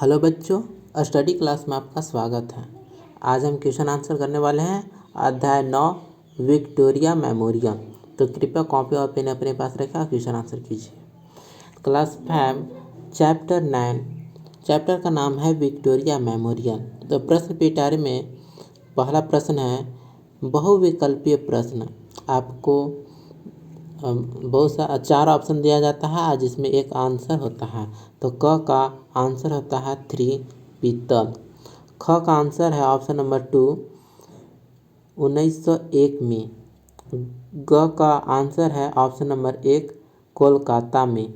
Hello बच्चों, study class में आपका स्वागत है। आज हम क्वेश्चन आंसर करने वाले हैं अध्याय 9 विक्टोरिया मेमोरियल। तो कृपया कॉपी और पेन अपने पास रखें, क्वेश्चन आंसर कीजिए। क्लास 5 चैप्टर 9, चैप्टर का नाम है विक्टोरिया मेमोरियल। तो प्रश्न पिटारे में पहला प्रश्न है बहुविकल्पीय प्रश्न। आपको बहुत सा 4 ऑप्शन दिया जाता है जिसमें एक आंसर होता है। तो क का आंसर होता है 3 पीतल। ख का आंसर है ऑप्शन नंबर 2 1901 में। ग का आंसर है ऑप्शन नंबर 1 कोलकाता में।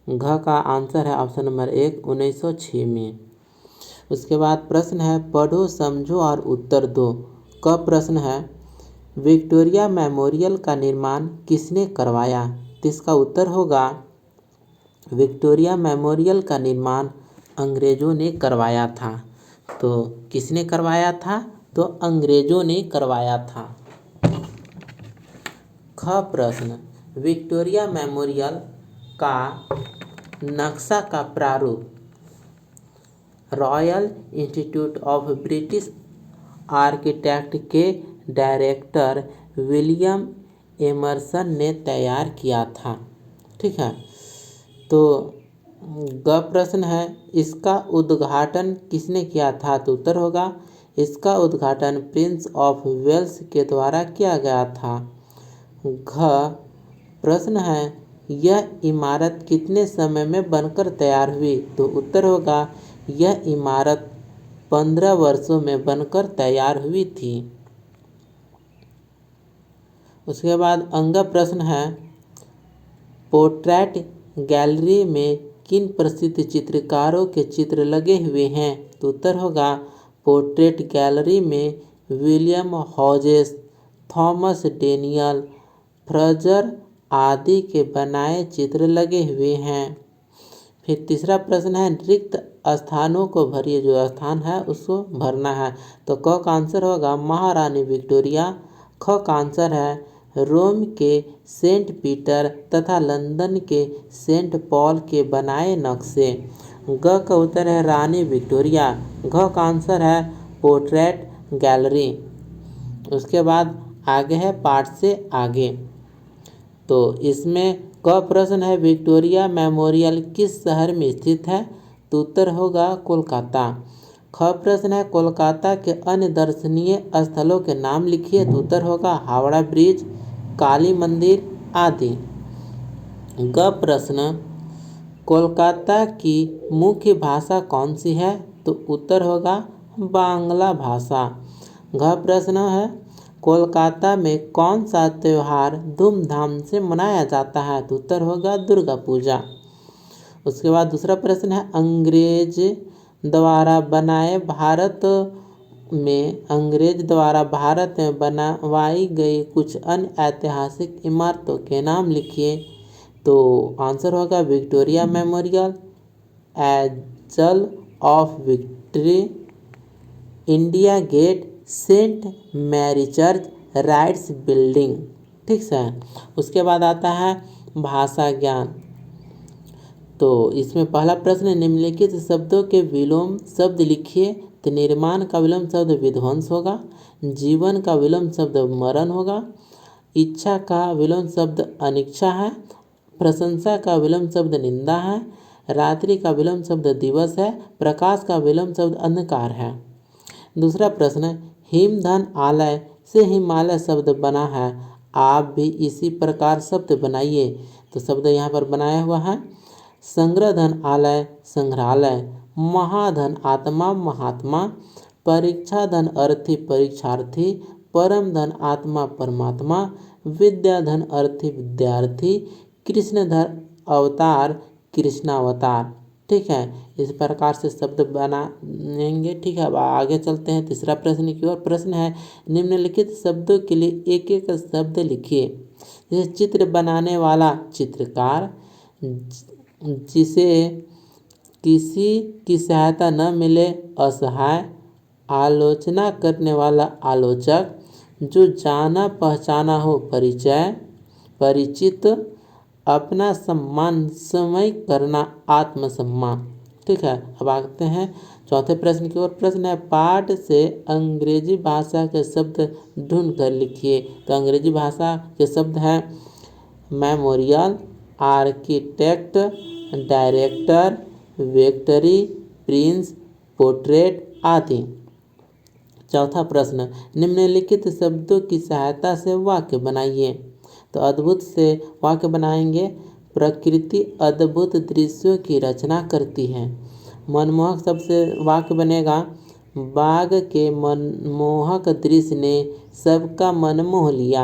घ का आंसर है ऑप्शन नंबर 1 1906 में। उसके बाद प्रश्न है पढ़ो, समझो और उत्तर दो। क प्रश्न है विक्टोरिया मेमोरियल का निर्माण किसने करवाया? तो इसका उत्तर होगा विक्टोरिया मेमोरियल का निर्माण अंग्रेज़ों ने करवाया था। तो किसने करवाया था? तो अंग्रेज़ों ने करवाया था। ख प्रश्न विक्टोरिया मेमोरियल का नक्शा का प्रारूप royal institute of British architect के डायरेक्टर विलियम एमर्सन ने तैयार किया था। ठीक है। तो ग प्रश्न है इसका उद्घाटन किसने किया था? तो उत्तर होगा इसका उद्घाटन प्रिंस ऑफ वेल्स के द्वारा किया गया था। घ प्रश्न है यह इमारत कितने समय में बनकर तैयार हुई? तो उत्तर होगा यह इमारत 15 वर्षों में बनकर तैयार हुई थी। उसके बाद अंग प्रश्न है पोर्ट्रेट गैलरी में किन प्रसिद्ध चित्रकारों के चित्र लगे हुए हैं? तो उत्तर होगा पोर्ट्रेट गैलरी में William Hodges, Thomas Daniel, Fraser आदि के बनाए चित्र लगे हुए हैं। फिर तीसरा प्रश्न है रिक्त स्थानों को भरिए। जो स्थान है उसको भरना है। तो क का आंसर होगा महारानी विक्टोरिया। ख का आंसर है रोम के सेंट पीटर तथा लंदन के सेंट पॉल के बनाए नक्शे। ग का उत्तर है रानी विक्टोरिया। घ का आंसर है पोर्ट्रेट गैलरी। उसके बाद आगे है पाठ से आगे। तो इसमें क प्रश्न है विक्टोरिया मेमोरियल किस शहर में स्थित है? तो उत्तर होगा कोलकाता। ख प्रश्न है कोलकाता के अन्य दर्शनीय स्थलों के नाम लिखिए। तो उत्तर होगा हावड़ा ब्रिज, काली मंदिर आदि। ग प्रश्न कोलकाता की मुख्य भाषा कौन सी है? तो उत्तर होगा बांग्ला भाषा। घ प्रश्न है कोलकाता में कौन सा त्यौहार धूमधाम से मनाया जाता है? तो उत्तर होगा दुर्गा पूजा। उसके बाद दूसरा प्रश्न है अंग्रेज द्वारा भारत में बनवाई गई कुछ अन्य ऐतिहासिक इमारतों के नाम लिखिए। तो आंसर होगा Victoria Memorial, Angel of Victory, India Gate, Saint Mary Church, Writers Building. ठीक है। उसके बाद आता है भाषा ज्ञान। तो इसमें पहला प्रश्न निम्नलिखित शब्दों के विलोम शब्द लिखिए। तो निर्माण का विलोम शब्द विध्वंस होगा, जीवन का विलोम शब्द मरण होगा, इच्छा का विलोम शब्द अनिच्छा है, प्रशंसा का विलोम शब्द निंदा है, रात्रि का विलोम शब्द दिवस है, प्रकाश का विलोम शब्द अंधकार है। दूसरा प्रश्न हिमधन आलय से हिमालय शब्द बना है, आप भी इसी प्रकार शब्द बनाइए। तो शब्द यहाँ पर बनाया हुआ है संग्रह धन आलय संग्रहालय, महाधन आत्मा महात्मा, परीक्षा धन अर्थी परीक्षार्थी, परम धन आत्मा परमात्मा, विद्या धन अर्थी विद्यार्थी, कृष्ण धन अवतार कृष्णावतार। ठीक है। इस प्रकार से शब्द बनाएंगे। ठीक है। अब आगे चलते हैं तीसरा प्रश्न की ओर। प्रश्न है निम्नलिखित शब्दों के लिए एक एक शब्द लिखिए। जैसे चित्र बनाने वाला चित्रकार, जिसे किसी की सहायता न मिले असहाय, आलोचना करने वाला आलोचक, जो जाना पहचाना हो परिचय परिचित, अपना सम्मान समय करना आत्मसम्मान। ठीक है, अब आते हैं चौथे प्रश्न की ओर। प्रश्न है, पाठ से अंग्रेजी भाषा के शब्द ढूंढ कर लिखिए। तो अंग्रेजी भाषा के शब्द हैं memorial, architect, director, victory, Prince, portrait आदि। चौथा प्रश्न, निम्नलिखित शब्दों की सहायता से वाक्य बनाइए। तो अद्भुत से वाक्य बनाएंगे। प्रकृति अद्भुत दृश्यों की रचना करती है। मनमोहक शब्द से वाक्य बनेगा, बाग के मनमोहक दृश्य ने सबका मन मोह लिया।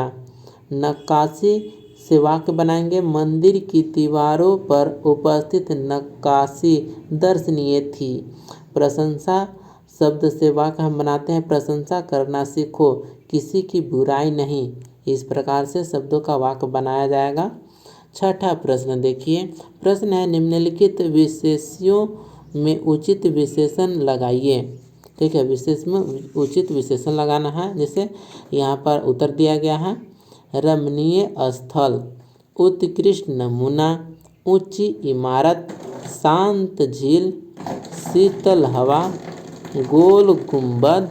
नक्काशी से वाक्य बनाएंगे, मंदिर की दीवारों पर उपस्थित नक्काशी दर्शनीय थी। प्रशंसा शब्द से वाक्य हम बनाते हैं, प्रशंसा करना सीखो, किसी की बुराई नहीं। इस प्रकार से शब्दों का वाक्य बनाया जाएगा। छठा प्रश्न देखिए। प्रश्न है, निम्नलिखित विशेषणों में उचित विशेषण लगाइए। ठीक है, विशेष में उचित विशेषण लगाना है। जैसे यहाँ पर उत्तर दिया गया है, रमणीय स्थल, उत्कृष्ट नमूना, ऊंची इमारत, शांत झील, शीतल हवा, गोल गुंबद,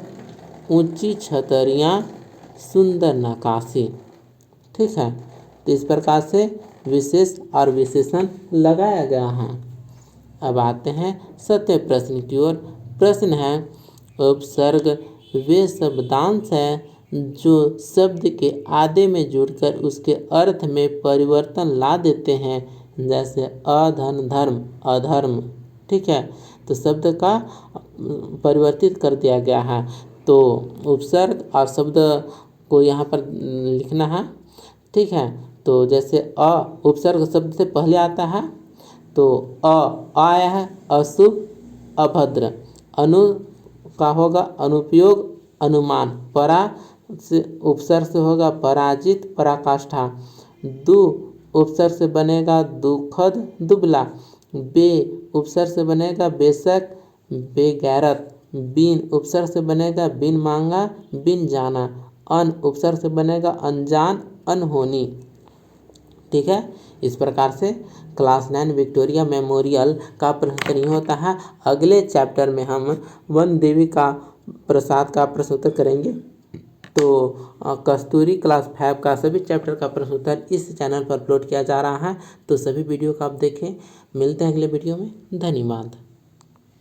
ऊंची छतरियाँ, सुंदर नक्काशी। ठीक है, तो इस प्रकार से विशेष और विशेषण लगाया गया है। अब आते हैं 7वें प्रश्न की ओर। प्रश्न है, उपसर्ग वे शब्दांश हैं जो शब्द के आधे में जुड़कर उसके अर्थ में परिवर्तन ला देते हैं। जैसे अधन धर्म, अधर्म। ठीक है, तो शब्द का परिवर्तित कर दिया गया है। तो उपसर्ग और शब्द को यहाँ पर लिखना है। ठीक है, तो जैसे अ उपसर्ग शब्द से पहले आता है, तो आया है अशुभ, अभद्र। अनु का होगा अनुपयोग, अनुमान। परा से उपसर्ग से होगा पराजित, पराकाष्ठा। दु उपसर्ग से बनेगा दुखद, दुबला। बे उपसर्ग से बनेगा बेशक, बेगैरत। बिन उपसर्ग से बनेगा बिन मांगा, बिन जाना। अन उपसर्ग से बनेगा अनजान, अनहोनी। ठीक है, इस प्रकार से क्लास 9 विक्टोरिया मेमोरियल का प्रश्न ये होता है। अगले चैप्टर में हम वन देवी का प्रसाद का प्रश्न उत्तर करेंगे। तो कस्तूरी क्लास 5 का सभी चैप्टर का प्रश्न उत्तर इस चैनल पर अपलोड किया जा रहा है। तो सभी वीडियो को आप देखें। मिलते हैं अगले वीडियो में। धन्यवाद।